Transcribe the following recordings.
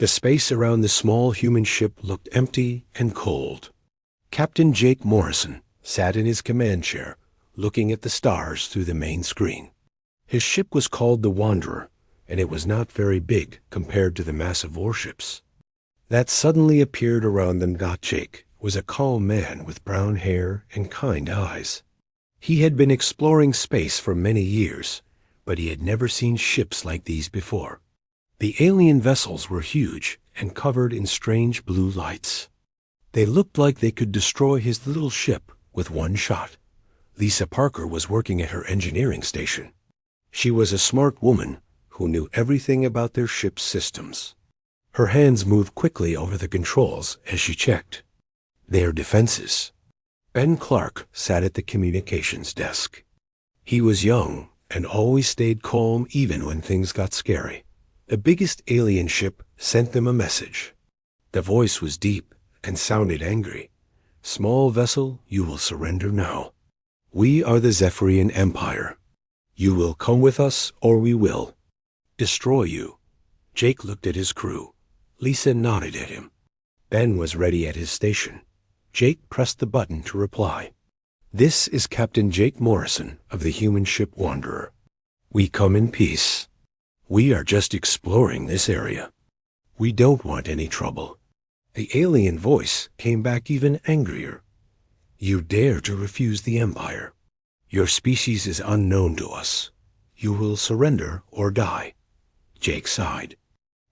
The space around the small human ship looked empty and cold. Captain Jake Morrison sat in his command chair, looking at the stars through the main screen. His ship was called the Wanderer, and it was not very big compared to the massive warships that suddenly appeared around them. Jake was a calm man with brown hair and kind eyes. He had been exploring space for many years, but he had never seen ships like these before. The alien vessels were huge and covered in strange blue lights. They looked like they could destroy his little ship with one shot. Lisa Parker was working at her engineering station. She was a smart woman who knew everything about their ship's systems. Her hands moved quickly over the controls as she checked their defenses. Ben Clark sat at the communications desk. He was young and always stayed calm even when things got scary. The biggest alien ship sent them a message. The voice was deep and sounded angry. "Small vessel, you will surrender now. We are the Zephyrian Empire. You will come with us or we will destroy you." Jake looked at his crew. Lisa nodded at him. Ben was ready at his station. Jake pressed the button to reply. "This is Captain Jake Morrison of the human ship Wanderer. We come in peace. We are just exploring this area. We don't want any trouble." The alien voice came back even angrier. "You dare to refuse the Empire. Your species is unknown to us. You will surrender or die." Jake sighed.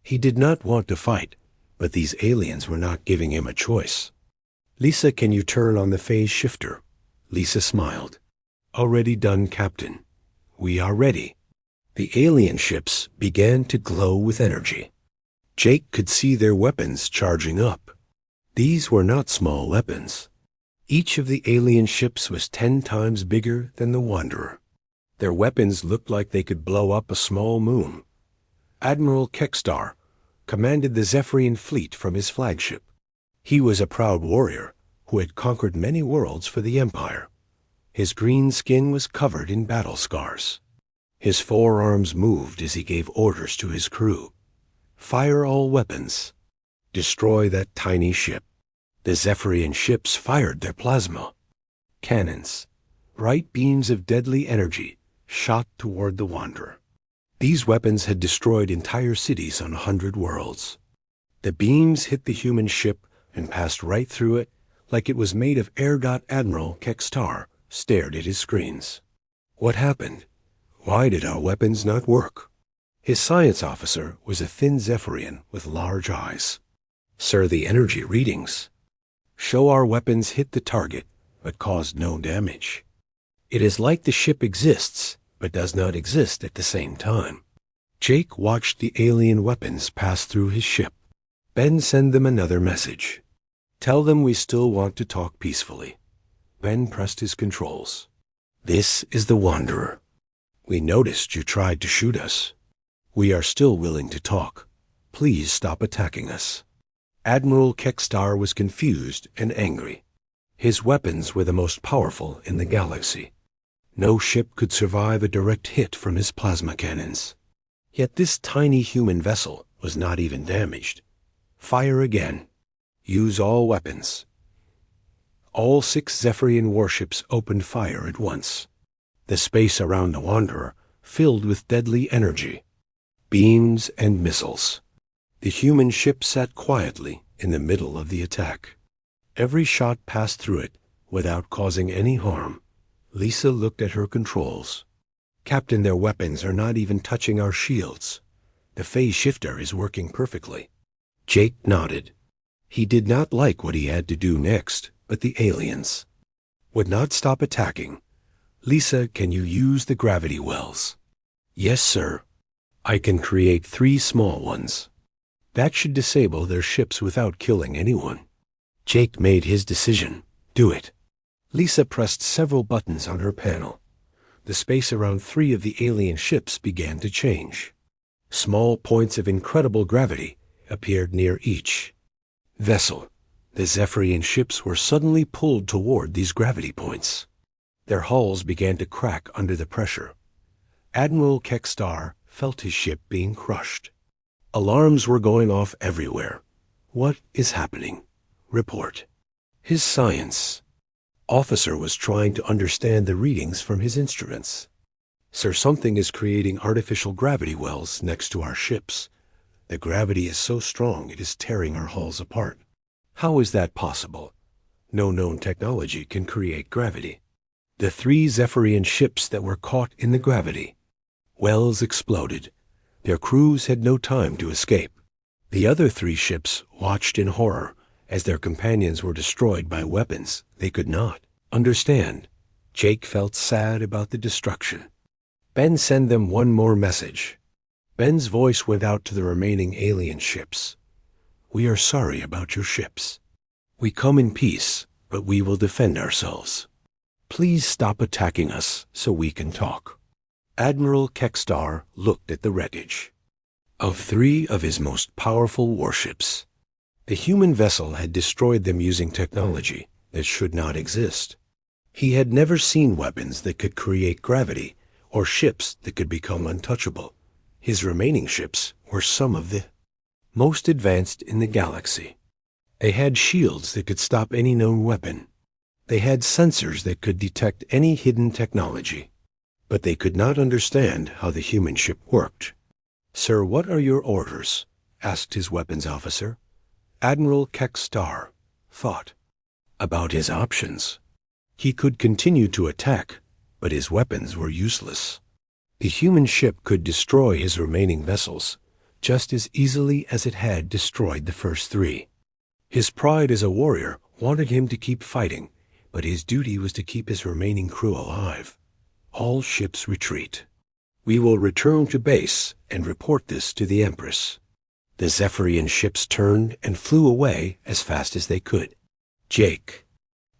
He did not want to fight, but these aliens were not giving him a choice. "Lisa, can you turn on the phase shifter?" Lisa smiled. "Already done, Captain. We are ready." The alien ships began to glow with energy. Jake could see their weapons charging up. These were not small weapons. Each of the alien ships was 10 times bigger than the Wanderer. Their weapons looked like they could blow up a small moon. Admiral Kekstar commanded the Zephyrian fleet from his flagship. He was a proud warrior who had conquered many worlds for the Empire. His green skin was covered in battle scars. His forearms moved as he gave orders to his crew. "Fire all weapons. Destroy that tiny ship." The Zephyrian ships fired their plasma cannons. Bright beams of deadly energy shot toward the Wanderer. These weapons had destroyed entire cities on 100 worlds. The beams hit the human ship and passed right through it like it was made of air. Admiral Kekstar stared at his screens. "What happened? Why did our weapons not work?" His science officer was a thin Zephyrian with large eyes. "Sir, the energy readings show our weapons hit the target but caused no damage. It is like the ship exists but does not exist at the same time." Jake watched the alien weapons pass through his ship. "Ben, send them another message. Tell them we still want to talk peacefully." Ben pressed his controls. "This is the Wanderer. We noticed you tried to shoot us. We are still willing to talk. Please stop attacking us." Admiral Kekstar was confused and angry. His weapons were the most powerful in the galaxy. No ship could survive a direct hit from his plasma cannons. Yet this tiny human vessel was not even damaged. "Fire again. Use all weapons." All 6 Zephyrian warships opened fire at once. The space around the Wanderer filled with deadly energy, beams and missiles. The human ship sat quietly in the middle of the attack. Every shot passed through it without causing any harm. Lisa looked at her controls. "Captain, their weapons are not even touching our shields. The phase shifter is working perfectly." Jake nodded. He did not like what he had to do next, but the aliens would not stop attacking. "Lisa, can you use the gravity wells?" "Yes, sir. I can create 3 small ones. That should disable their ships without killing anyone." Jake made his decision. "Do it." Lisa pressed several buttons on her panel. The space around 3 of the alien ships began to change. Small points of incredible gravity appeared near each vessel. The Zephyrian ships were suddenly pulled toward these gravity points. Their hulls began to crack under the pressure. Admiral Kekstar felt his ship being crushed. Alarms were going off everywhere. What is happening? Report. His science officer was trying to understand the readings from his instruments. Sir, something is creating artificial gravity wells next to our ships. The gravity is so strong it is tearing our hulls apart. How is that possible? No known technology can create gravity. The 3 Zephyrian ships that were caught in the gravity wells exploded. Their crews had no time to escape. The other 3 ships watched in horror as their companions were destroyed by weapons they could not understand. Jake felt sad about the destruction. Ben, send them one more message. Ben's voice went out to the remaining alien ships. We are sorry about your ships. We come in peace, but we will defend ourselves. Please stop attacking us so we can talk. Admiral Kekstar looked at the wreckage of 3 of his most powerful warships. The human vessel had destroyed them using technology that should not exist. He had never seen weapons that could create gravity or ships that could become untouchable. His remaining ships were some of the most advanced in the galaxy. They had shields that could stop any known weapon. They had sensors that could detect any hidden technology. But they could not understand how the human ship worked. Sir, what are your orders? Asked his weapons officer. Admiral Kekstar thought about his options. He could continue to attack, but his weapons were useless. The human ship could destroy his remaining vessels just as easily as it had destroyed the first 3. His pride as a warrior wanted him to keep fighting, but his duty was to keep his remaining crew alive. All ships retreat. We will return to base and report this to the Empress. The Zephyrian ships turned and flew away as fast as they could. Jake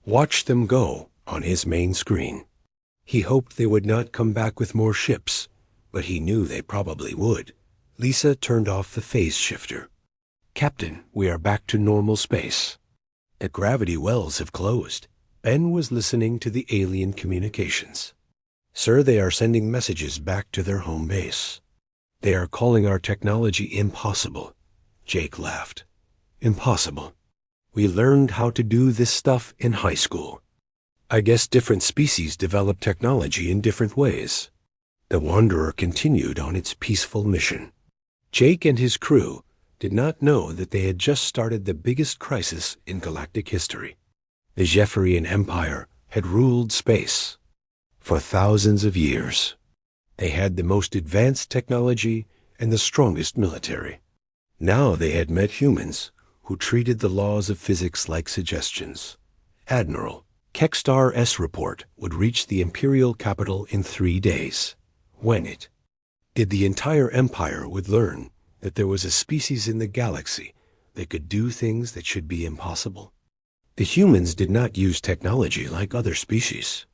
watched them go on his main screen. He hoped they would not come back with more ships, but he knew they probably would. Lisa turned off the phase shifter. Captain, we are back to normal space. The gravity wells have closed. Ben was listening to the alien communications. Sir, they are sending messages back to their home base. They are calling our technology impossible. Jake laughed. Impossible. We learned how to do this stuff in high school. I guess different species develop technology in different ways. The Wanderer continued on its peaceful mission. Jake and his crew did not know that they had just started the biggest crisis in galactic history. The Zephyrian Empire had ruled space for thousands of years. They had the most advanced technology and the strongest military. Now they had met humans who treated the laws of physics like suggestions. Admiral Kekstar's report would reach the imperial capital in 3 days. When it did, the entire empire would learn that there was a species in the galaxy that could do things that should be impossible. The humans did not use technology like other species.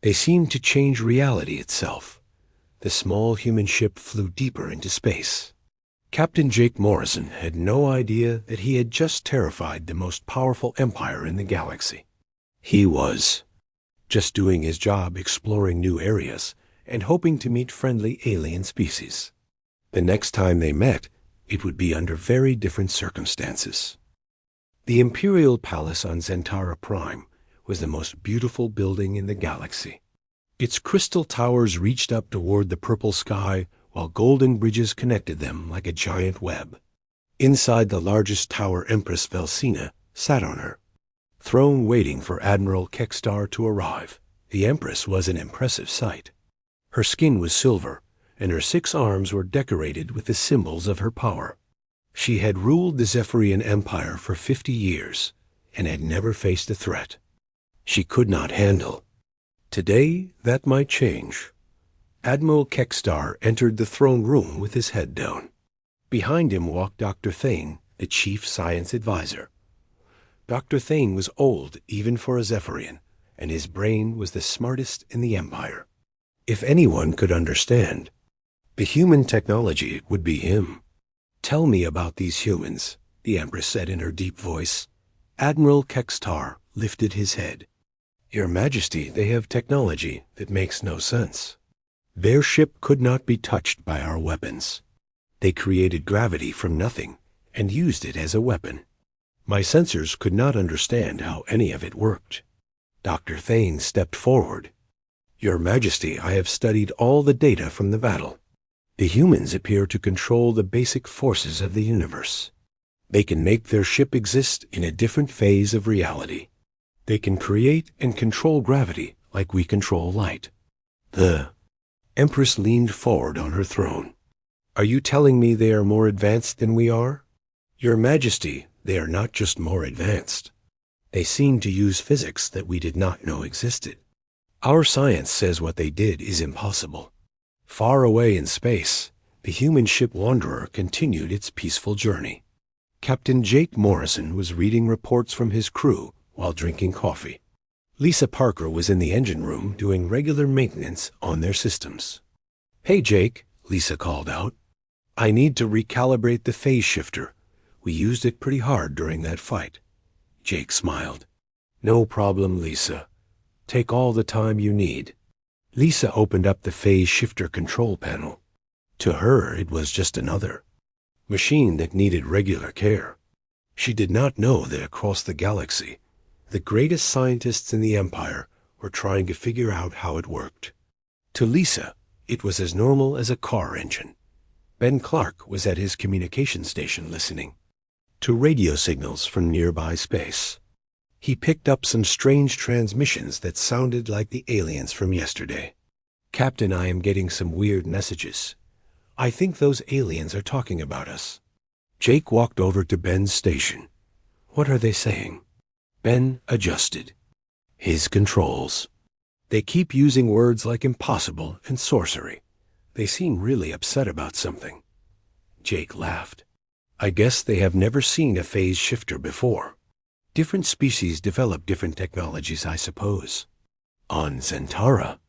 They seemed to change reality itself. The small human ship flew deeper into space. Captain Jake Morrison had no idea that he had just terrified the most powerful empire in the galaxy. He was just doing his job, exploring new areas and hoping to meet friendly alien species. The next time they met, it would be under very different circumstances. The Imperial Palace on Zentara Prime was the most beautiful building in the galaxy. Its crystal towers reached up toward the purple sky, while golden bridges connected them like a giant web. Inside the largest tower, Empress Velsina sat on her throne, waiting for Admiral Kekstar to arrive. The Empress was an impressive sight. Her skin was silver, and her 6 arms were decorated with the symbols of her power. She had ruled the Zephyrian Empire for 50 years and had never faced a threat she could not handle. Today, that might change. Admiral Kekstar entered the throne room with his head down. Behind him walked Dr. Thane, the chief science advisor. Dr. Thane was old even for a Zephyrian, and his brain was the smartest in the Empire. If anyone could understand the human technology, it would be him. Tell me about these humans, the Empress said in her deep voice. Admiral Kekstar lifted his head. Your Majesty, they have technology that makes no sense. Their ship could not be touched by our weapons. They created gravity from nothing and used it as a weapon. My sensors could not understand how any of it worked. Dr. Thane stepped forward. Your Majesty, I have studied all the data from the battle. The humans appear to control the basic forces of the universe. They can make their ship exist in a different phase of reality. They can create and control gravity like we control light. The Empress leaned forward on her throne. Are you telling me they are more advanced than we are? Your Majesty, they are not just more advanced. They seem to use physics that we did not know existed. Our science says what they did is impossible. Far away in space, the human ship Wanderer continued its peaceful journey. Captain Jake Morrison was reading reports from his crew while drinking coffee. Lisa Parker was in the engine room doing regular maintenance on their systems. Hey Jake, Lisa called out. I need to recalibrate the phase shifter. We used it pretty hard during that fight. Jake smiled. No problem, Lisa. Take all the time you need. Lisa opened up the phase shifter control panel. To her, it was just another machine that needed regular care. She did not know that across the galaxy, the greatest scientists in the Empire were trying to figure out how it worked. To Lisa, it was as normal as a car engine. Ben Clark was at his communication station listening to radio signals from nearby space. He picked up some strange transmissions that sounded like the aliens from yesterday. Captain, I am getting some weird messages. I think those aliens are talking about us. Jake walked over to Ben's station. What are they saying? Ben adjusted his controls. They keep using words like impossible and sorcery. They seem really upset about something. Jake laughed. I guess they have never seen a phase shifter before. Different species develop different technologies, I suppose. On Zentara,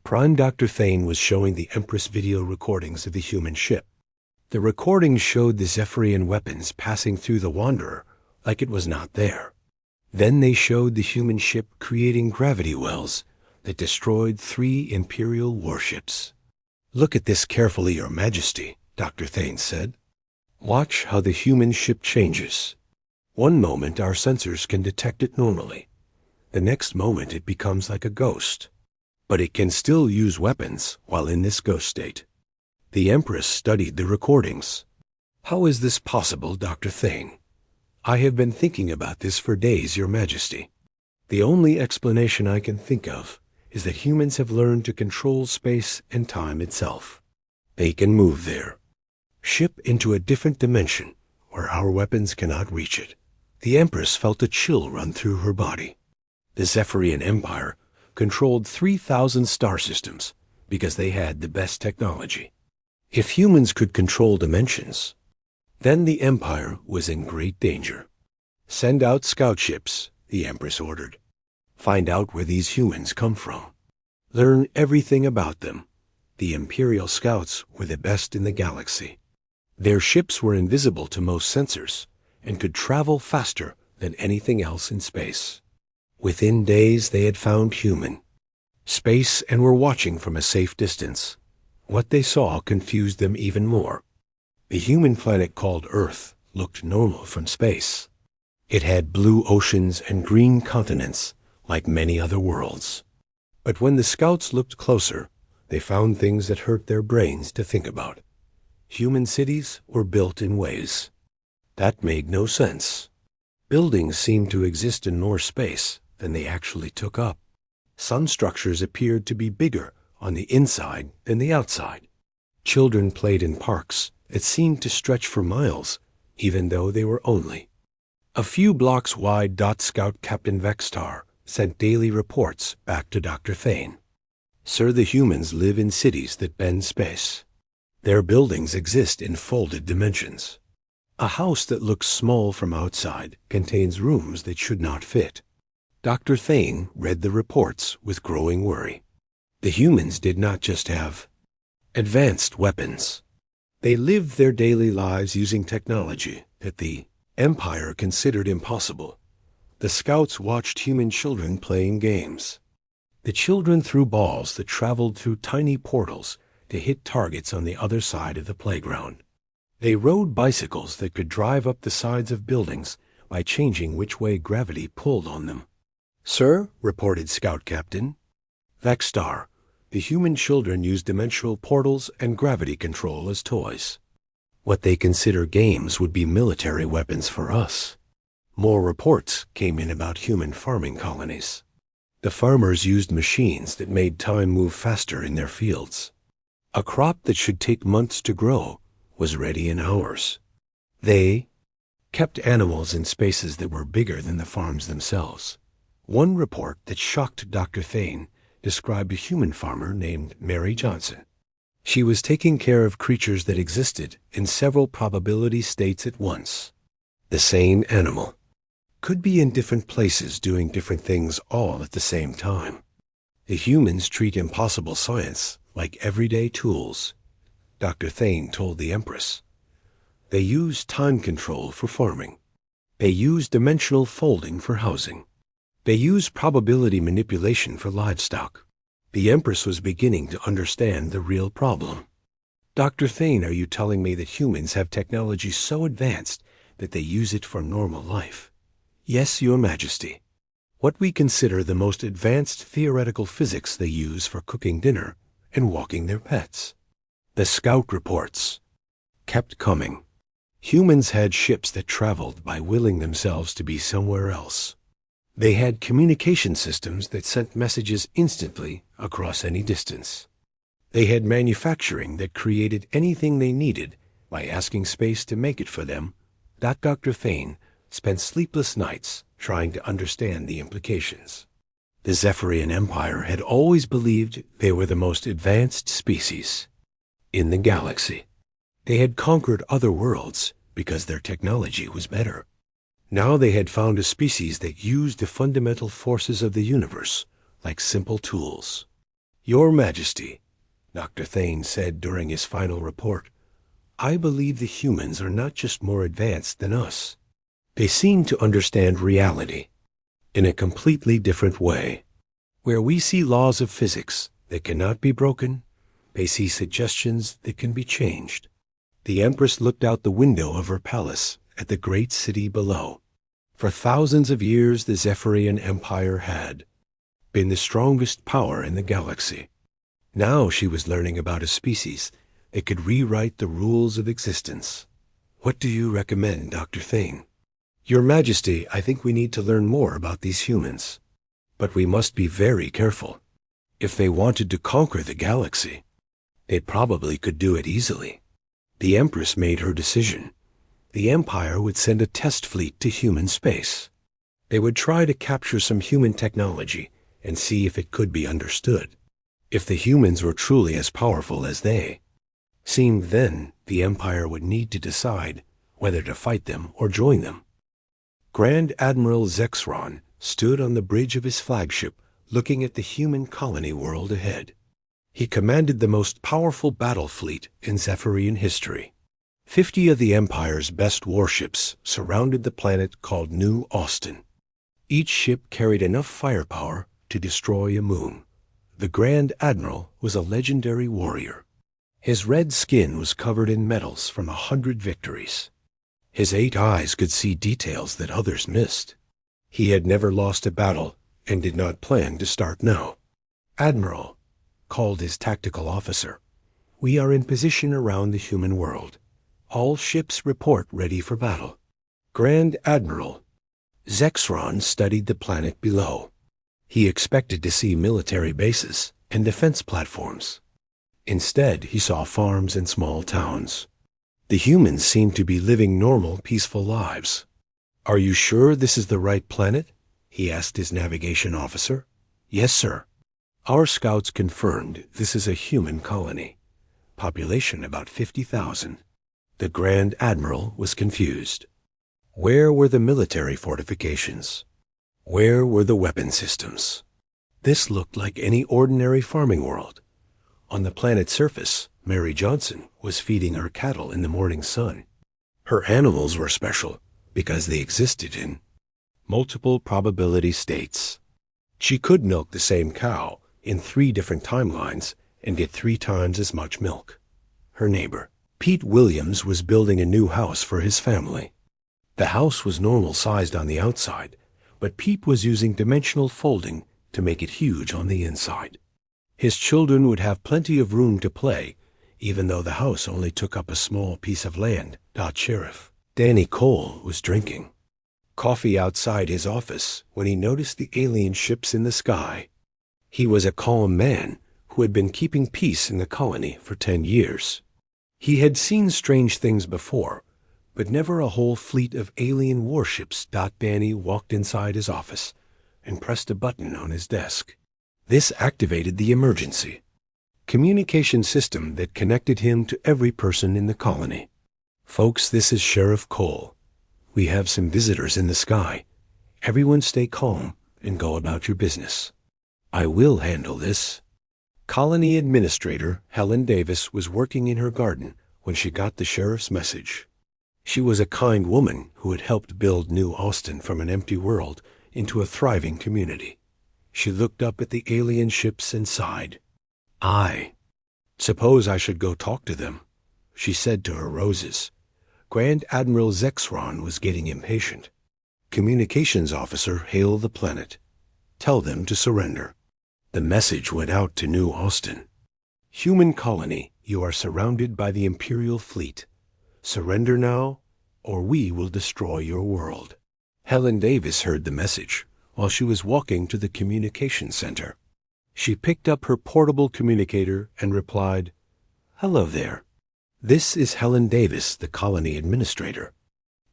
Prime Dr. Thane was showing the Empress video recordings of the human ship. The recordings showed the Zephyrian weapons passing through the Wanderer like it was not there. Then they showed the human ship creating gravity wells that destroyed 3 Imperial warships. Look at this carefully, Your Majesty, Dr. Thane said. Watch how the human ship changes. One moment our sensors can detect it normally. The next moment it becomes like a ghost. But it can still use weapons while in this ghost state. The Empress studied the recordings. How is this possible, Dr. Thane? I have been thinking about this for days, Your Majesty. The only explanation I can think of is that humans have learned to control space and time itself. They can move there. Ship into a different dimension where our weapons cannot reach it. The Empress felt a chill run through her body. The Zephyrian Empire controlled 3,000 star systems because they had the best technology. If humans could control dimensions, then the Empire was in great danger. Send out scout ships, the Empress ordered. Find out where these humans come from. Learn everything about them. The Imperial scouts were the best in the galaxy. Their ships were invisible to most sensors and could travel faster than anything else in space. Within days they had found human space and were watching from a safe distance. What they saw confused them even more. The human planet called Earth looked normal from space. It had blue oceans and green continents like many other worlds. But when the scouts looked closer, they found things that hurt their brains to think about. Human cities were built in ways that made no sense. Buildings seemed to exist in more space than they actually took up. Some structures appeared to be bigger on the inside than the outside. Children played in parks that seemed to stretch for miles, even though they were only a few blocks wide. Scout Captain Vextar sent daily reports back to Dr. Thane. Sir, the humans live in cities that bend space. Their buildings exist in folded dimensions. A house that looks small from outside contains rooms that should not fit. Dr. Thane read the reports with growing worry. The humans did not just have advanced weapons. They lived their daily lives using technology that the Empire considered impossible. The scouts watched human children playing games. The children threw balls that traveled through tiny portals to hit targets on the other side of the playground. They rode bicycles that could drive up the sides of buildings by changing which way gravity pulled on them. "Sir," reported Scout Captain Vexstar, "the human children use dimensional portals and gravity control as toys. What they consider games would be military weapons for us." More reports came in about human farming colonies. The farmers used machines that made time move faster in their fields. A crop that should take months to grow was ready in hours. They kept animals in spaces that were bigger than the farms themselves. One report that shocked Dr. Thane described a human farmer named Mary Johnson. She was taking care of creatures that existed in several probability states at once. The same animal could be in different places doing different things all at the same time. The humans treat impossible science like everyday tools, Dr. Thane told the Empress. They use time control for farming. They use dimensional folding for housing. They use probability manipulation for livestock. The Empress was beginning to understand the real problem. "Dr. Thane, are you telling me that humans have technology so advanced that they use it for normal life?" "Yes, Your Majesty. What we consider the most advanced theoretical physics they use for cooking dinner and walking their pets." The Scout reports kept coming. Humans had ships that traveled by willing themselves to be somewhere else. They had communication systems that sent messages instantly across any distance. They had manufacturing that created anything they needed by asking space to make it for them. Dr. Thane spent sleepless nights trying to understand the implications. The Zephyrian Empire had always believed they were the most advanced species in the galaxy. They had conquered other worlds because their technology was better. Now they had found a species that used the fundamental forces of the universe like simple tools. "Your Majesty," Dr. Thane said during his final report, "I believe the humans are not just more advanced than us. They seem to understand reality in a completely different way. Where we see laws of physics that cannot be broken, they see suggestions that can be changed." The Empress looked out the window of her palace at the great city below. For thousands of years, the Zephyrian Empire had been the strongest power in the galaxy. Now she was learning about a species that could rewrite the rules of existence. "What do you recommend, Dr. Thane?" "Your Majesty, I think we need to learn more about these humans. But we must be very careful. If they wanted to conquer the galaxy, they probably could do it easily." The Empress made her decision. The Empire would send a test fleet to human space. They would try to capture some human technology and see if it could be understood. If the humans were truly as powerful as they seemed, then the Empire would need to decide whether to fight them or join them. Grand Admiral Zexron stood on the bridge of his flagship looking at the human colony world ahead. He commanded the most powerful battle fleet in Zephyrian history. 50 of the Empire's best warships surrounded the planet called New Austin. Each ship carried enough firepower to destroy a moon. The Grand Admiral was a legendary warrior. His red skin was covered in medals from 100 victories. His 8 eyes could see details that others missed. He had never lost a battle and did not plan to start now. "Admiral," called his tactical officer, "we are in position around the human world. All ships report ready for battle." Grand Admiral Zexron studied the planet below. He expected to see military bases and defense platforms. Instead, he saw farms and small towns. The humans seemed to be living normal, peaceful lives. "Are you sure this is the right planet?" he asked his navigation officer. "Yes, sir. Our scouts confirmed this is a human colony. Population about 50,000. The Grand Admiral was confused. Where were the military fortifications? Where were the weapon systems? This looked like any ordinary farming world. On the planet's surface, Mary Johnson was feeding her cattle in the morning sun. Her animals were special because they existed in multiple probability states. She could milk the same cow in 3 different timelines and get 3 times as much milk. Her neighbor Pete Williams was building a new house for his family. The house was normal-sized on the outside, but Pete was using dimensional folding to make it huge on the inside. His children would have plenty of room to play, even though the house only took up a small piece of land. Sheriff Danny Cole was drinking coffee outside his office when he noticed the alien ships in the sky. He was a calm man who had been keeping peace in the colony for 10 years. He had seen strange things before, but never a whole fleet of alien warships. Danny walked inside his office and pressed a button on his desk. This activated the emergency communication system that connected him to every person in the colony. Folks, this is Sheriff Cole. We have some visitors in the sky. Everyone stay calm and go about your business. I will handle this. Colony Administrator Helen Davis was working in her garden when she got the sheriff's message. She was a kind woman who had helped build New Austin from an empty world into a thriving community. She looked up at the alien ships and sighed. I suppose I should go talk to them, she said to her roses. Grand Admiral Zexron was getting impatient. Communications Officer, hail the planet. Tell them to surrender. The message went out to New Austin. Human colony, you are surrounded by the Imperial fleet. Surrender now, or we will destroy your world. Helen Davis heard the message while she was walking to the communications center. She picked up her portable communicator and replied, "Hello there. This is Helen Davis, the colony administrator.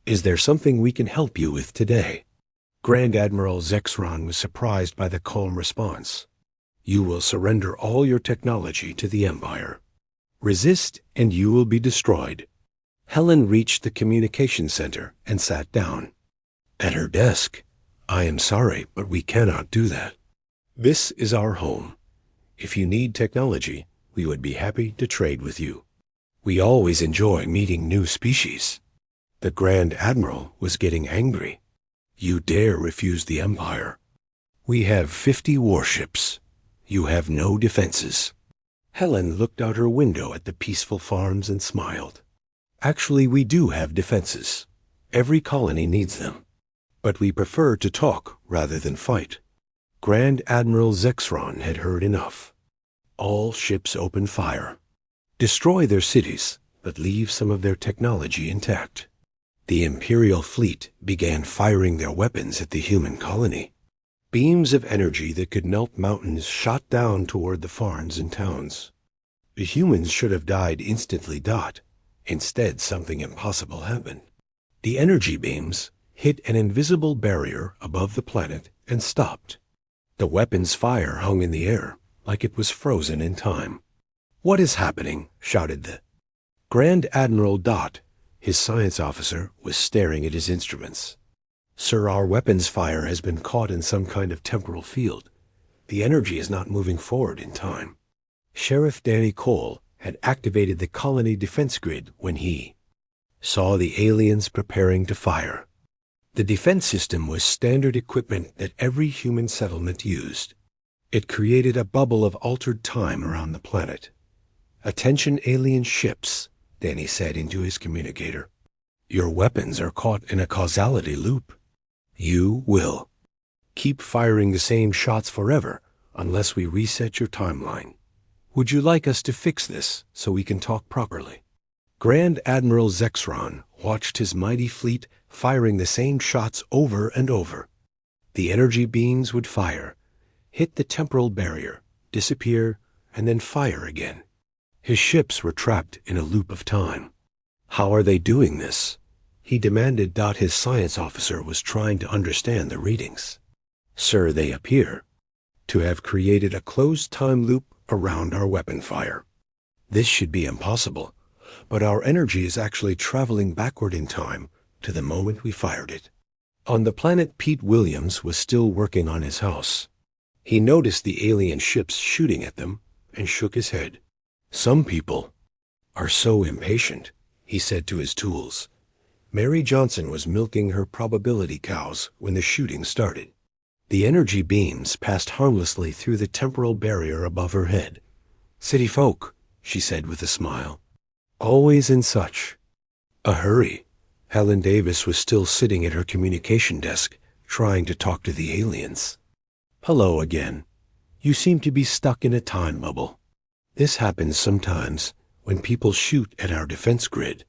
Is there something we can help you with today?" Grand Admiral Zexron was surprised by the calm response. You will surrender all your technology to the Empire. Resist and you will be destroyed. Helen reached the communication center and sat down. At her desk, I am sorry, but we cannot do that. This is our home. If you need technology, we would be happy to trade with you. We always enjoy meeting new species. The Grand Admiral was getting angry. You dare refuse the Empire. We have 50 warships. You have no defenses. Helen looked out her window at the peaceful farms and smiled. Actually, we do have defenses. Every colony needs them. But we prefer to talk rather than fight. Grand Admiral Zexron had heard enough. All ships open fire. Destroy their cities, but leave some of their technology intact. The Imperial fleet began firing their weapons at the human colony. Beams of energy that could melt mountains shot down toward the farms and towns. The humans should have died instantly. Instead, something impossible happened. The energy beams hit an invisible barrier above the planet and stopped. The weapon's fire hung in the air like it was frozen in time. What is happening? Shouted the Grand Admiral Dot. His science officer was staring at his instruments. Sir, our weapons fire has been caught in some kind of temporal field. The energy is not moving forward in time. Sheriff Danny Cole had activated the colony defense grid when he saw the aliens preparing to fire. The defense system was standard equipment that every human settlement used. It created a bubble of altered time around the planet. Attention alien ships, Danny said into his communicator. Your weapons are caught in a causality loop. You will keep firing the same shots forever unless we reset your timeline. Would you like us to fix this so we can talk properly? Grand Admiral Zexron watched his mighty fleet firing the same shots over and over. The energy beams would fire, hit the temporal barrier, disappear, and then fire again. His ships were trapped in a loop of time. How are they doing this? He demanded. His science officer was trying to understand the readings. Sir, they appear to have created a closed time loop around our weapon fire. This should be impossible, but our energy is actually traveling backward in time to the moment we fired it. On the planet, Pete Williams was still working on his house. He noticed the alien ships shooting at them and shook his head. Some people are so impatient, he said to his tools. Mary Johnson was milking her probability cows when the shooting started. The energy beams passed harmlessly through the temporal barrier above her head. City folk, she said with a smile. always in such a hurry. Helen Davis was still sitting at her communication desk, trying to talk to the aliens. Hello again. You seem to be stuck in a time bubble. This happens sometimes when people shoot at our defense grid.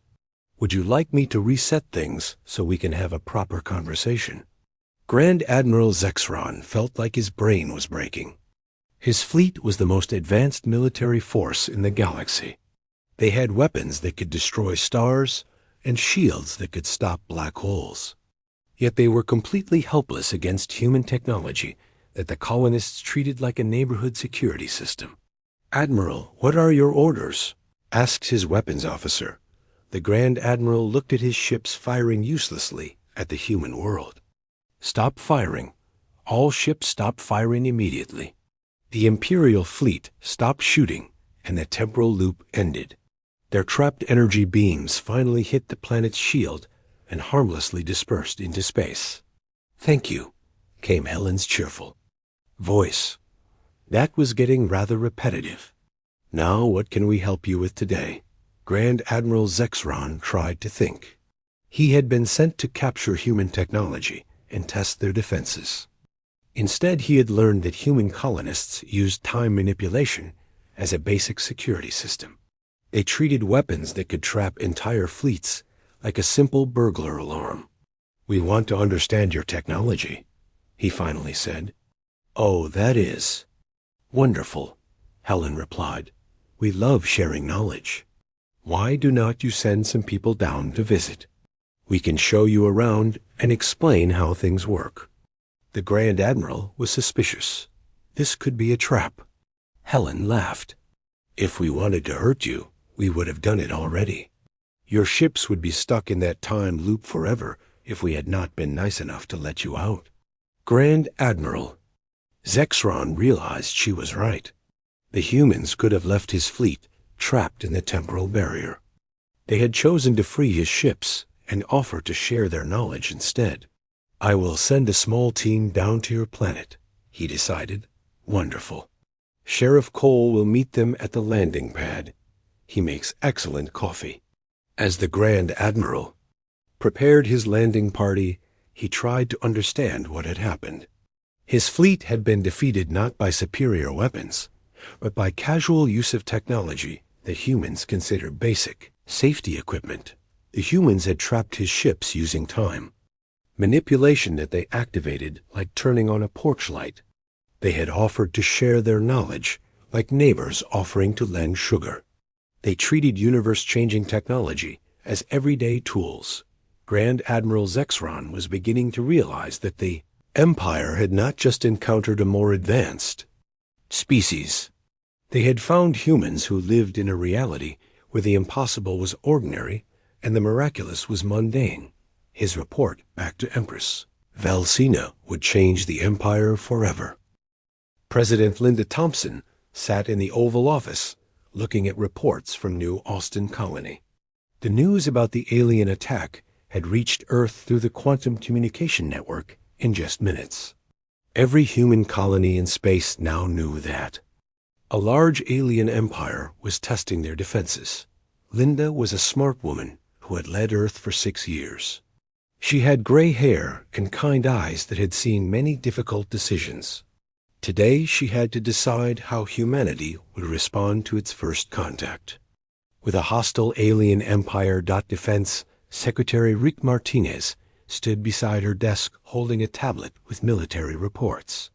Would you like me to reset things so we can have a proper conversation? Grand Admiral Zexron felt like his brain was breaking. His fleet was the most advanced military force in the galaxy. They had weapons that could destroy stars and shields that could stop black holes. Yet they were completely helpless against human technology that the colonists treated like a neighborhood security system. "Admiral, what are your orders?" asked his weapons officer. The Grand Admiral looked at his ships firing uselessly at the human world. "Stop firing. All ships stop firing immediately." The Imperial fleet stopped shooting, and the temporal loop ended. Their trapped energy beams finally hit the planet's shield and harmlessly dispersed into space. "Thank you," came Helen's cheerful voice. That was getting rather repetitive. "Now what can we help you with today?" Grand Admiral Zexron tried to think. He had been sent to capture human technology and test their defenses. Instead, he had learned that human colonists used time manipulation as a basic security system. They treated weapons that could trap entire fleets like a simple burglar alarm. "We want to understand your technology," he finally said. "Oh, that is wonderful," Helen replied. "We love sharing knowledge. Why do not you send some people down to visit? We can show you around and explain how things work." The Grand Admiral was suspicious. This could be a trap. Helen laughed. "If we wanted to hurt you, we would have done it already. Your ships would be stuck in that time loop forever if we had not been nice enough to let you out." Grand Admiral Zexron realized she was right. The humans could have left his fleet trapped in the temporal barrier. They had chosen to free his ships and offer to share their knowledge instead. "I will send a small team down to your planet," he decided. "Wonderful. Sheriff Cole will meet them at the landing pad. He makes excellent coffee." As the Grand Admiral prepared his landing party, he tried to understand what had happened. His fleet had been defeated not by superior weapons, but by casual use of technology that humans consider basic safety equipment. The humans had trapped his ships using time manipulation that they activated like turning on a porch light. They had offered to share their knowledge like neighbors offering to lend sugar. They treated universe-changing technology as everyday tools. Grand Admiral Zexron was beginning to realize that the Empire had not just encountered a more advanced species. They had found humans who lived in a reality where the impossible was ordinary and the miraculous was mundane. His report back to Empress Valsina would change the Empire forever. President Linda Thompson sat in the Oval Office looking at reports from New Austin Colony. The news about the alien attack had reached Earth through the quantum communication network in just minutes. Every human colony in space now knew that a large alien empire was testing their defenses. Linda was a smart woman who had led Earth for 6 years. She had gray hair and kind eyes that had seen many difficult decisions. Today she had to decide how humanity would respond to its first contact. With a hostile alien empire. Defense Secretary Rick Martinez stood beside her desk holding a tablet with military reports.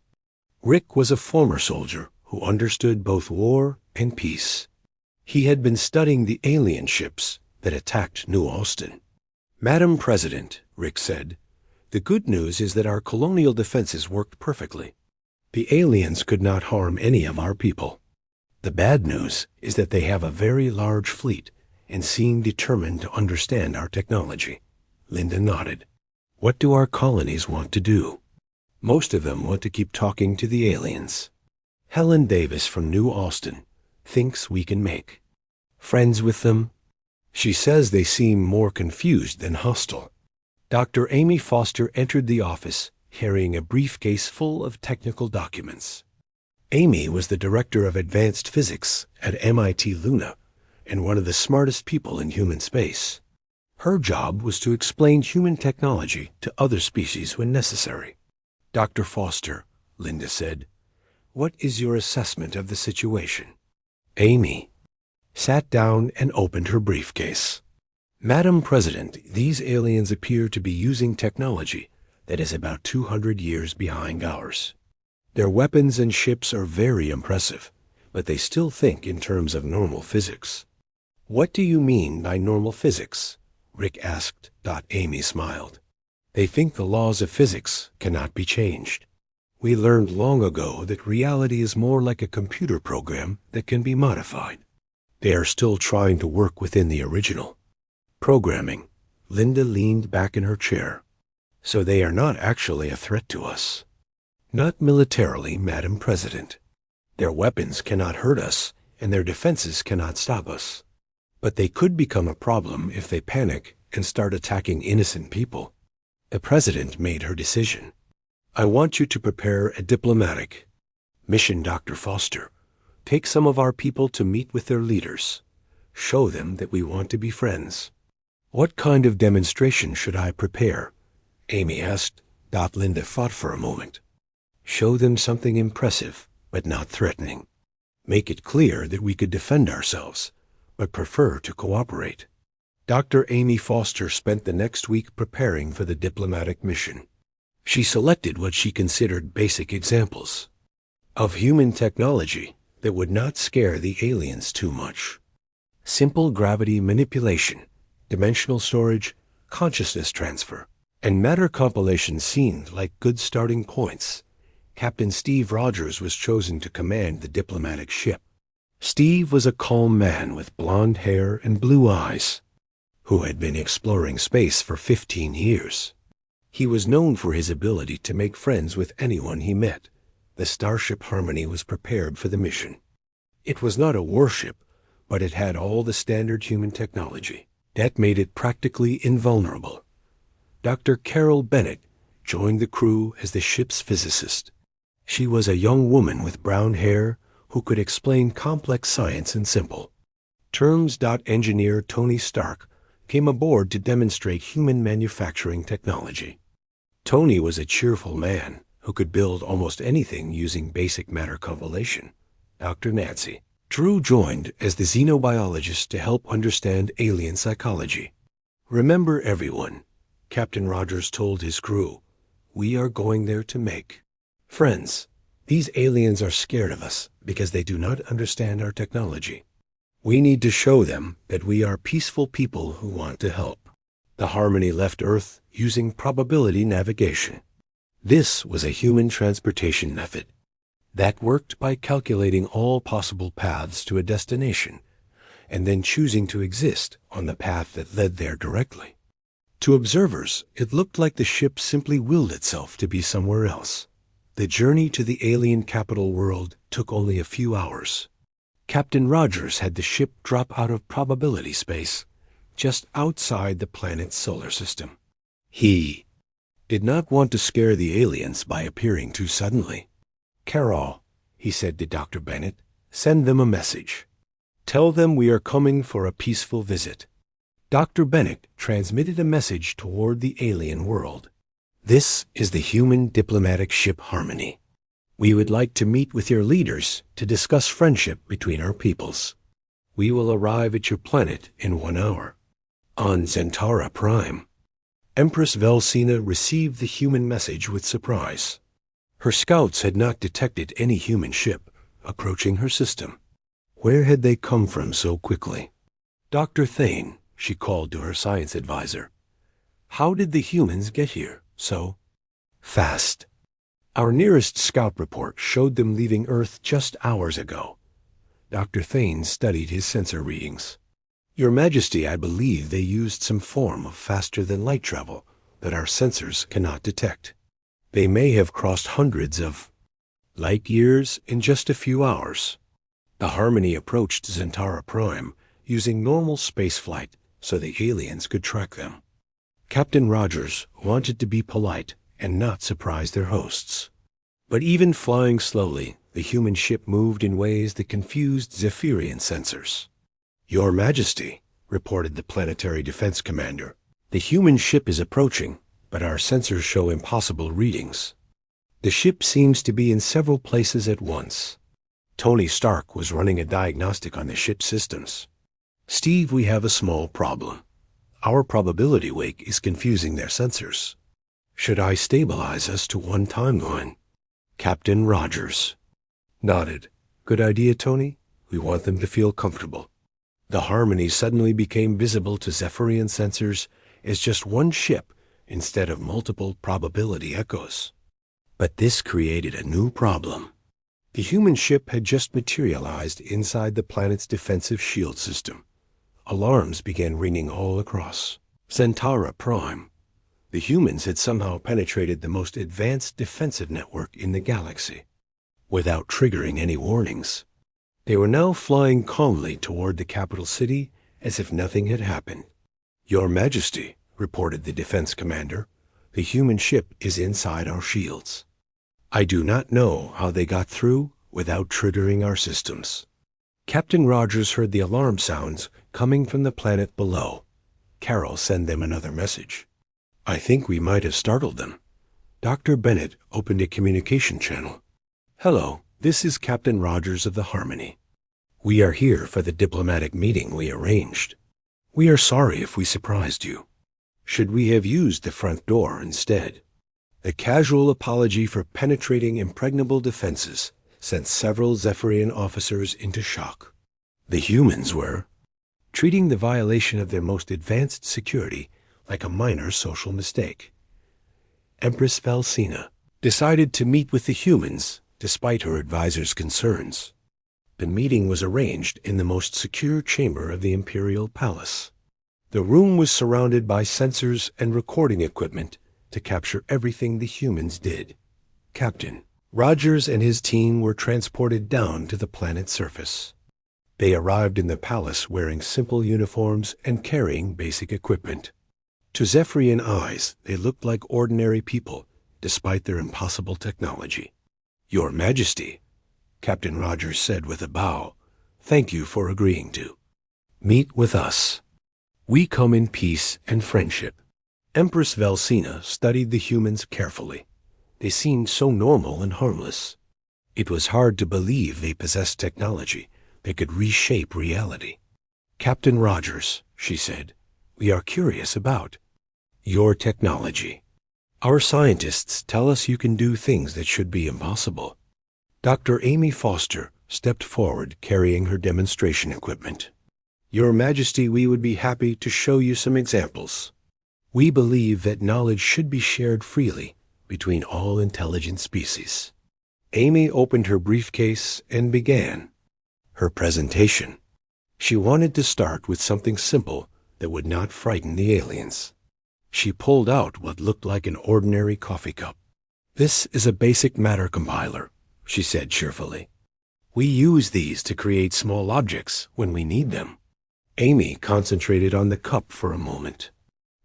Rick was a former soldier who understood both war and peace. He had been studying the alien ships that attacked New Austin. "Madam President," Rick said, "the good news is that our colonial defenses worked perfectly. The aliens could not harm any of our people. The bad news is that they have a very large fleet and seem determined to understand our technology." Linda nodded. "What do our colonies want to do?" "Most of them want to keep talking to the aliens. Helen Davis from New Austin thinks we can make friends with them. She says they seem more confused than hostile." Dr. Amy Foster entered the office carrying a briefcase full of technical documents. Amy was the director of advanced physics at MIT Luna and one of the smartest people in human space. Her job was to explain human technology to other species when necessary. "Dr. Foster," Linda said, "what is your assessment of the situation?" Amy sat down and opened her briefcase. "Madam President, these aliens appear to be using technology that is about 200 years behind ours. Their weapons and ships are very impressive, but they still think in terms of normal physics." "What do you mean by normal physics?" Rick asked. Amy smiled. "They think the laws of physics cannot be changed. We learned long ago that reality is more like a computer program that can be modified. They are still trying to work within the original programming." Linda leaned back in her chair. "So they are not actually a threat to us?" "Not militarily, Madam President. Their weapons cannot hurt us, and their defenses cannot stop us. But they could become a problem if they panic and start attacking innocent people." The President made her decision. "I want you to prepare a diplomatic mission, Dr. Foster. Take some of our people to meet with their leaders. Show them that we want to be friends." "What kind of demonstration should I prepare?" Amy asked. Linda thought for a moment. "Show them something impressive, but not threatening. Make it clear that we could defend ourselves, but prefer to cooperate." Dr. Amy Foster spent the next week preparing for the diplomatic mission. She selected what she considered basic examples of human technology that would not scare the aliens too much. Simple gravity manipulation, dimensional storage, consciousness transfer, and matter compilation seemed like good starting points. Captain Steve Rogers was chosen to command the diplomatic ship. Steve was a calm man with blonde hair and blue eyes, who had been exploring space for 15 years. He was known for his ability to make friends with anyone he met. The starship Harmony was prepared for the mission. It was not a warship, but it had all the standard human technology that made it practically invulnerable. Dr. Carol Bennett joined the crew as the ship's physicist. She was a young woman with brown hair who could explain complex science in simple terms. Engineer Tony Stark came aboard to demonstrate human manufacturing technology. Tony was a cheerful man who could build almost anything using basic matter compilation. Dr. Nancy Drew joined as the xenobiologist to help understand alien psychology. "Remember, everyone," Captain Rogers told his crew, "we are going there to make friends. These aliens are scared of us because they do not understand our technology. We need to show them that we are peaceful people who want to help." The Harmony left Earth using probability navigation. This was a human transportation method that worked by calculating all possible paths to a destination and then choosing to exist on the path that led there directly. To observers, it looked like the ship simply willed itself to be somewhere else. The journey to the alien capital world took only a few hours. Captain Rogers had the ship drop out of probability space, just outside the planet's solar system. He did not want to scare the aliens by appearing too suddenly. "Carol," he said to Dr. Bennett, "send them a message. Tell them we are coming for a peaceful visit." Dr. Bennett transmitted a message toward the alien world. "This is the human diplomatic ship Harmony. We would like to meet with your leaders to discuss friendship between our peoples. We will arrive at your planet in 1 hour. On Zentara Prime." Empress Velsina received the human message with surprise. Her scouts had not detected any human ship approaching her system. Where had they come from so quickly? "Dr. Thane," she called to her science advisor, "how did the humans get here so fast?" "Our nearest scout report showed them leaving Earth just hours ago." Dr. Thane studied his sensor readings. "Your Majesty, I believe they used some form of faster-than-light travel that our sensors cannot detect. They may have crossed hundreds of light years in just a few hours." The Harmony approached Zentara Prime using normal spaceflight so the aliens could track them. Captain Rogers wanted to be polite and not surprise their hosts. But even flying slowly, the human ship moved in ways that confused Zephyrian sensors. Your Majesty, reported the planetary defense commander, the human ship is approaching, but our sensors show impossible readings. The ship seems to be in several places at once. Tony Stark was running a diagnostic on the ship's systems. Steve, we have a small problem. Our probability wake is confusing their sensors. Should I stabilize us to one timeline? Captain Rogers nodded. Good idea, Tony. We want them to feel comfortable. The harmony suddenly became visible to Zephyrian sensors as just one ship instead of multiple probability echoes. But this created a new problem. The human ship had just materialized inside the planet's defensive shield system. Alarms began ringing all across. Centaura Prime. The humans had somehow penetrated the most advanced defensive network in the galaxy, without triggering any warnings. They were now flying calmly toward the capital city as if nothing had happened. Your Majesty, reported the defense commander, the human ship is inside our shields. I do not know how they got through without triggering our systems. Captain Rogers heard the alarm sounds coming from the planet below. Carol sent them another message. I think we might have startled them. Dr. Bennett opened a communication channel. Hello, this is Captain Rogers of the Harmony. We are here for the diplomatic meeting we arranged. We are sorry if we surprised you. Should we have used the front door instead? A casual apology for penetrating impregnable defenses sent several Zephyrian officers into shock. The humans were treating the violation of their most advanced security like a minor social mistake. Empress Valsina decided to meet with the humans despite her advisor's concerns. The meeting was arranged in the most secure chamber of the Imperial Palace. The room was surrounded by sensors and recording equipment to capture everything the humans did. Captain Rogers and his team were transported down to the planet's surface. They arrived in the palace wearing simple uniforms and carrying basic equipment. To Zephyrian eyes, they looked like ordinary people, despite their impossible technology. Your Majesty, Captain Rogers said with a bow, thank you for agreeing to meet with us. We come in peace and friendship. Empress Valsina studied the humans carefully. They seemed so normal and harmless. It was hard to believe they possessed technology that could reshape reality. Captain Rogers, she said, we are curious about your technology. Our scientists tell us you can do things that should be impossible. Dr. Amy Foster stepped forward carrying her demonstration equipment. Your Majesty, we would be happy to show you some examples. We believe that knowledge should be shared freely between all intelligent species. Amy opened her briefcase and began her presentation. She wanted to start with something simple that would not frighten the aliens. She pulled out what looked like an ordinary coffee cup. This is a basic matter compiler, she said cheerfully. We use these to create small objects when we need them. Amy concentrated on the cup for a moment.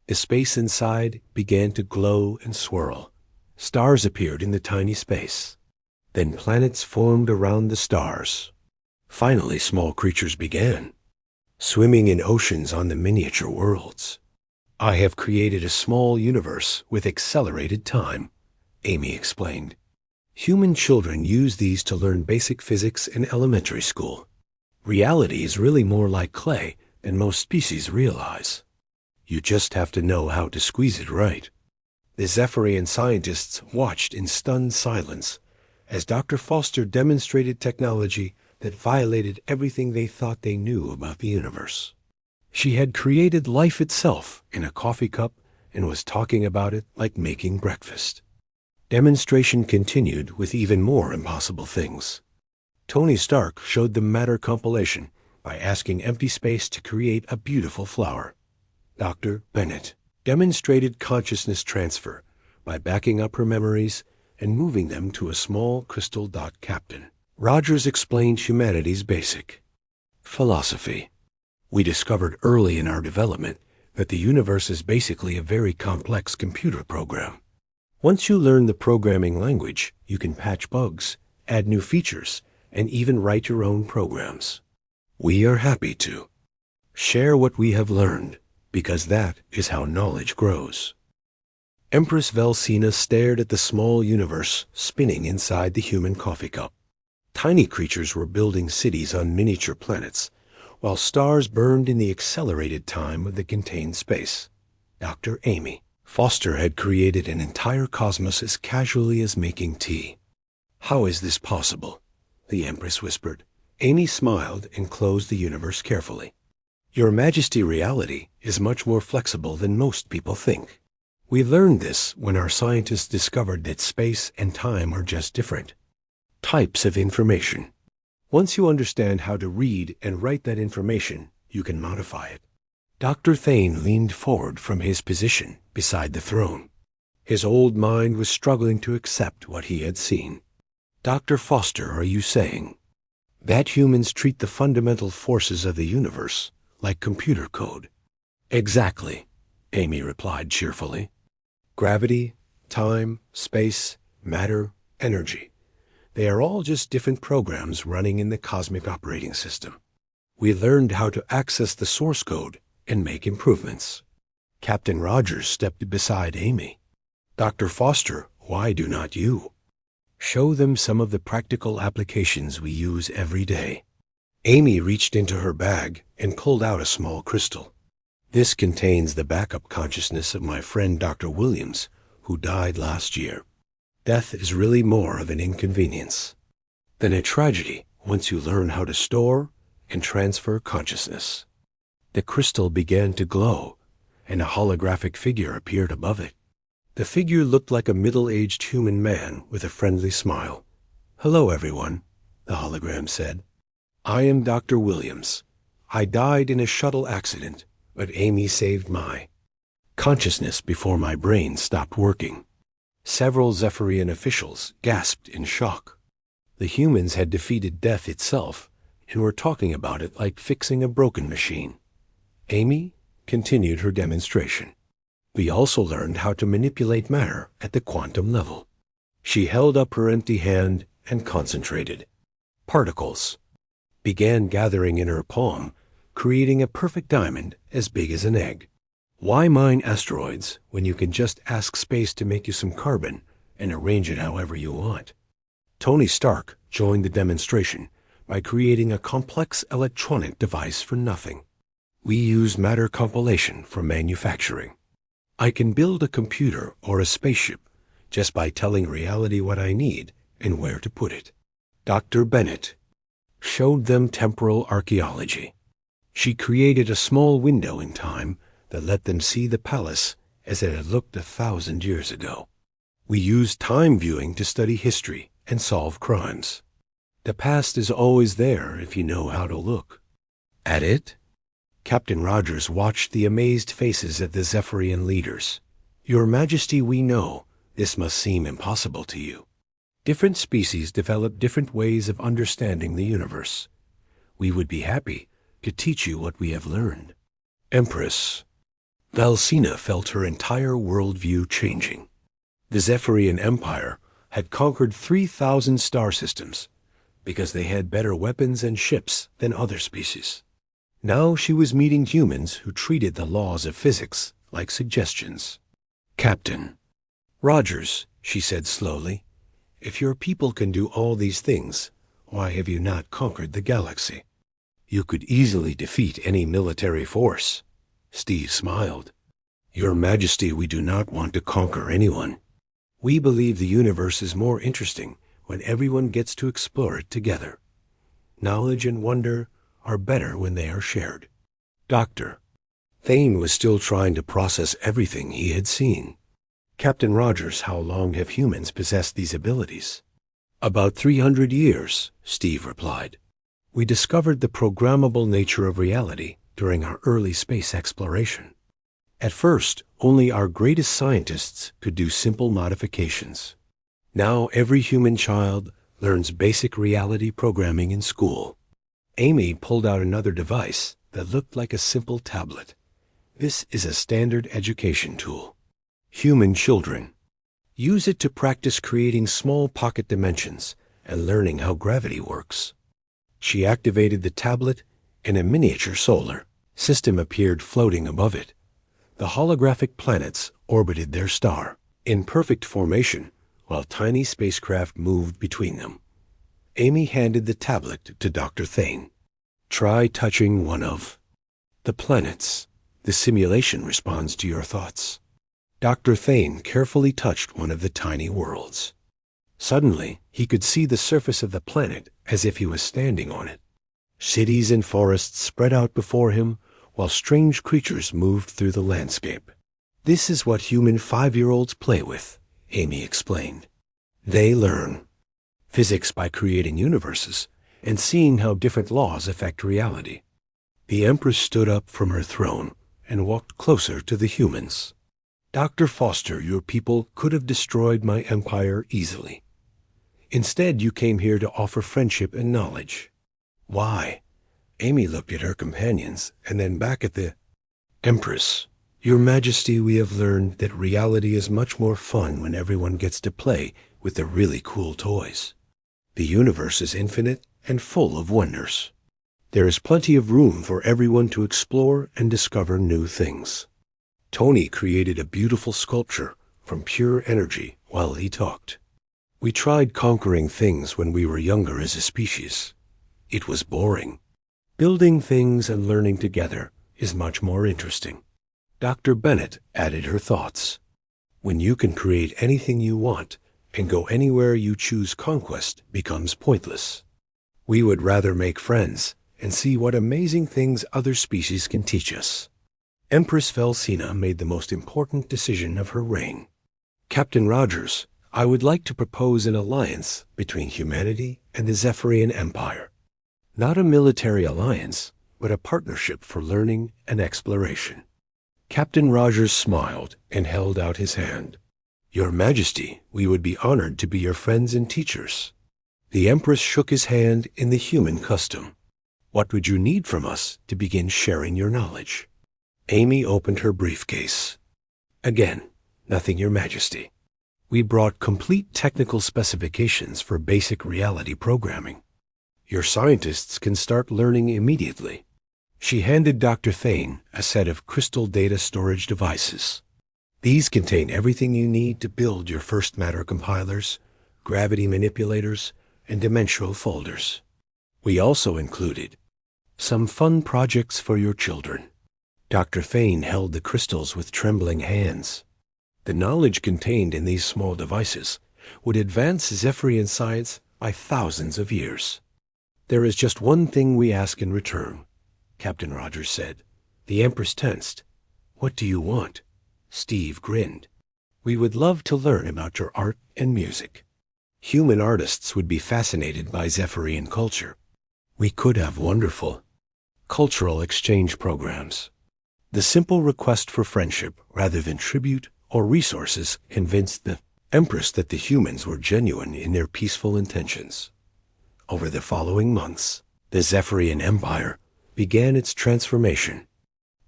The space inside began to glow and swirl. Stars appeared in the tiny space. Then planets formed around the stars. Finally, small creatures began, swimming in oceans on the miniature worlds. I have created a small universe with accelerated time, Amy explained. Human children use these to learn basic physics in elementary school. Reality is really more like clay than most species realize. You just have to know how to squeeze it right. The Zephyrian scientists watched in stunned silence as Dr. Foster demonstrated technology that violated everything they thought they knew about the universe. She had created life itself in a coffee cup and was talking about it like making breakfast. Demonstration continued with even more impossible things. Tony Stark showed them matter compilation by asking empty space to create a beautiful flower. Dr. Bennett demonstrated consciousness transfer by backing up her memories and moving them to a small crystal dot captain. Rogers explained humanity's basic philosophy. We discovered early in our development that the universe is basically a very complex computer program. Once you learn the programming language, you can patch bugs, add new features, and even write your own programs. We are happy to Share what we have learned, because that is how knowledge grows. Empress Velsina stared at the small universe spinning inside the human coffee cup. Tiny creatures were building cities on miniature planets, while stars burned in the accelerated time of the contained space. Dr. Amy Foster had created an entire cosmos as casually as making tea. "How is this possible?" the Empress whispered. Amy smiled and closed the universe carefully. "Your Majesty, reality is much more flexible than most people think. We learned this when our scientists discovered that space and time are just different types of information. Once you understand how to read and write that information, you can modify it." Dr. Thane leaned forward from his position beside the throne. His old mind was struggling to accept what he had seen. "Dr. Foster, are you saying that humans treat the fundamental forces of the universe like computer code?" "Exactly," Amy replied cheerfully. "Gravity, time, space, matter, energy. They are all just different programs running in the cosmic operating system. We learned how to access the source code and make improvements." Captain Rogers stepped beside Amy. "Dr. Foster, why do not you show them some of the practical applications we use every day?" Amy reached into her bag and pulled out a small crystal. "This contains the backup consciousness of my friend Dr. Williams, who died last year. Death is really more of an inconvenience than a tragedy once you learn how to store and transfer consciousness." The crystal began to glow, and a holographic figure appeared above it. The figure looked like a middle-aged human man with a friendly smile. "Hello, everyone," the hologram said. "I am Dr. Williams. I died in a shuttle accident, but Amy saved my consciousness before my brain stopped working." Several Zephyrian officials gasped in shock. The humans had defeated death itself and were talking about it like fixing a broken machine. Amy continued her demonstration. "We also learned how to manipulate matter at the quantum level." She held up her empty hand and concentrated. Particles began gathering in her palm, creating a perfect diamond as big as an egg. Why mine asteroids when you can just ask space to make you some carbon and arrange it however you want? Tony Stark joined the demonstration by creating a complex electronic device for nothing. "We use matter compilation for manufacturing. I can build a computer or a spaceship just by telling reality what I need and where to put it." Dr. Bennett showed them temporal archaeology. She created a small window in time that let them see the palace as it had looked 1,000 years ago. "We use time viewing to study history and solve crimes. The past is always there if you know how to look at it." Captain Rogers watched the amazed faces of the Zephyrian leaders. "Your Majesty, we know this must seem impossible to you. Different species develop different ways of understanding the universe. We would be happy to teach you what we have learned." Empress Velsina felt her entire worldview changing. The Zephyrian Empire had conquered 3,000 star systems because they had better weapons and ships than other species. Now she was meeting humans who treated the laws of physics like suggestions. "Captain Rogers," she said slowly, "if your people can do all these things, why have you not conquered the galaxy?" "You could easily defeat any military force." Steve smiled. "Your Majesty, we do not want to conquer anyone. We believe the universe is more interesting when everyone gets to explore it together. Knowledge and wonder are better when they are shared." Dr. Thane was still trying to process everything he had seen. "Captain Rogers, how long have humans possessed these abilities?" "About 300 years," Steve replied. "We discovered the programmable nature of reality during our early space exploration. At first, only our greatest scientists could do simple modifications. Now every human child learns basic reality programming in school." Amy pulled out another device that looked like a simple tablet. "This is a standard education tool. Human children use it to practice creating small pocket dimensions and learning how gravity works." She activated the tablet and a miniature solar system appeared floating above it. The holographic planets orbited their star, in perfect formation, while tiny spacecraft moved between them. Amy handed the tablet to Dr. Thane. Try touching one of the planets. The simulation responds to your thoughts. Dr. Thane carefully touched one of the tiny worlds. Suddenly, he could see the surface of the planet as if he was standing on it. Cities and forests spread out before him, while strange creatures moved through the landscape. This is what human 5-year-olds play with, Amy explained. They learn physics by creating universes and seeing how different laws affect reality. The Empress stood up from her throne and walked closer to the humans. Dr. Foster, your people could have destroyed my empire easily. Instead, you came here to offer friendship and knowledge. Why? Amy looked at her companions and then back at the Empress. Your Majesty, we have learned that reality is much more fun when everyone gets to play with the really cool toys. The universe is infinite and full of wonders. There is plenty of room for everyone to explore and discover new things. Tony created a beautiful sculpture from pure energy while he talked. We tried conquering things when we were younger as a species. It was boring. Building things and learning together is much more interesting. Dr. Bennett added her thoughts. When you can create anything you want and go anywhere you choose, conquest becomes pointless. We would rather make friends and see what amazing things other species can teach us. Empress Velsina made the most important decision of her reign. Captain Rogers, I would like to propose an alliance between humanity and the Zephyrian Empire. Not a military alliance, but a partnership for learning and exploration. Captain Rogers smiled and held out his hand. Your Majesty, we would be honored to be your friends and teachers. The Empress shook his hand in the human custom. What would you need from us to begin sharing your knowledge? Amy opened her briefcase. Again, nothing, Your Majesty. We brought complete technical specifications for basic reality programming. Your scientists can start learning immediately. She handed Dr. Thane a set of crystal data storage devices. These contain everything you need to build your first matter compilers, gravity manipulators, and dimensional folders. We also included some fun projects for your children. Dr. Thane held the crystals with trembling hands. The knowledge contained in these small devices would advance Zephyrian science by thousands of years. There is just one thing we ask in return, Captain Rogers said. The Empress tensed. What do you want? Steve grinned. We would love to learn about your art and music. Human artists would be fascinated by Zephyrian culture. We could have wonderful cultural exchange programs. The simple request for friendship rather than tribute or resources convinced the Empress that the humans were genuine in their peaceful intentions. Over the following months, the Zephyrian Empire began its transformation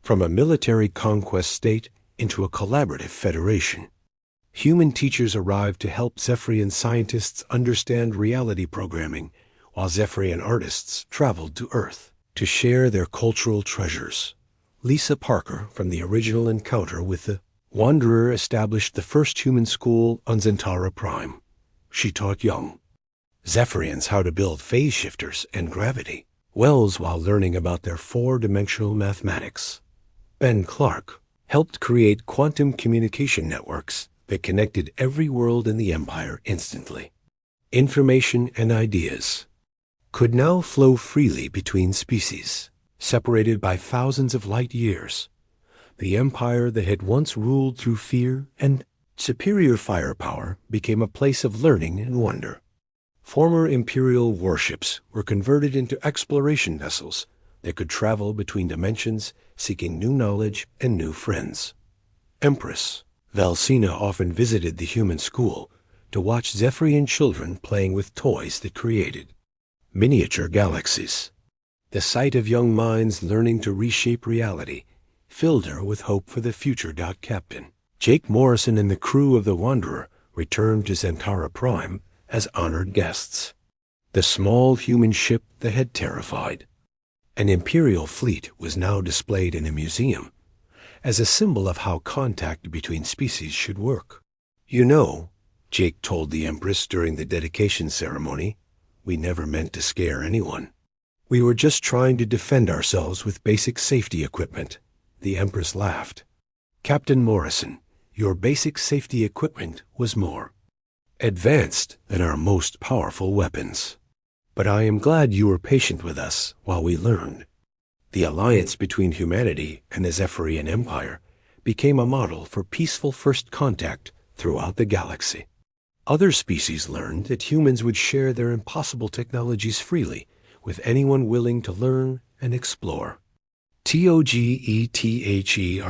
from a military conquest state into a collaborative federation. Human teachers arrived to help Zephyrian scientists understand reality programming, while Zephyrian artists traveled to Earth to share their cultural treasures. Lisa Parker, from the original encounter with the Wanderer, established the first human school on Zentara Prime. She taught young Zephyrians how to build phase shifters and gravity wells while learning about their 4-dimensional mathematics. Ben Clark helped create quantum communication networks that connected every world in the Empire instantly. Information and ideas could now flow freely between species, separated by thousands of light years. The empire that had once ruled through fear and superior firepower became a place of learning and wonder. Former imperial warships were converted into exploration vessels that could travel between dimensions, seeking new knowledge and new friends. Empress Velsina often visited the human school to watch Zephyrian children playing with toys that created miniature galaxies. The sight of young minds learning to reshape reality filled her with hope for the future. Captain Jake Morrison and the crew of the Wanderer returned to Zentara Prime as honored guests. The small human ship that had terrified An imperial fleet was now displayed in a museum as a symbol of how contact between species should work. "You know," Jake told the Empress during the dedication ceremony, "we never meant to scare anyone. We were just trying to defend ourselves with basic safety equipment." The Empress laughed. "Captain Morrison, your basic safety equipment was more advanced than our most powerful weapons. But I am glad you were patient with us while we learned." The alliance between humanity and the Zephyrian Empire became a model for peaceful first contact throughout the galaxy. Other species learned that humans would share their impossible technologies freely with anyone willing to learn and explore. TOGETHE,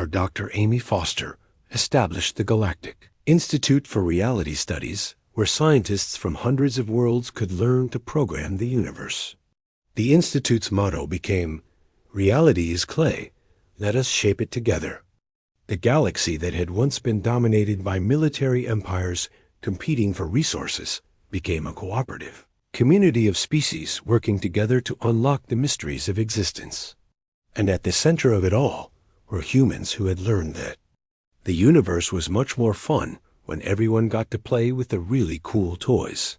Dr. Amy Foster, established the Galactic Institute for Reality Studies, where scientists from hundreds of worlds could learn to program the universe. The Institute's motto became, "Reality is clay. Let us shape it together." The galaxy that had once been dominated by military empires competing for resources became a cooperative community of species working together to unlock the mysteries of existence. And at the center of it all were humans who had learned that the universe was much more fun when everyone got to play with the really cool toys.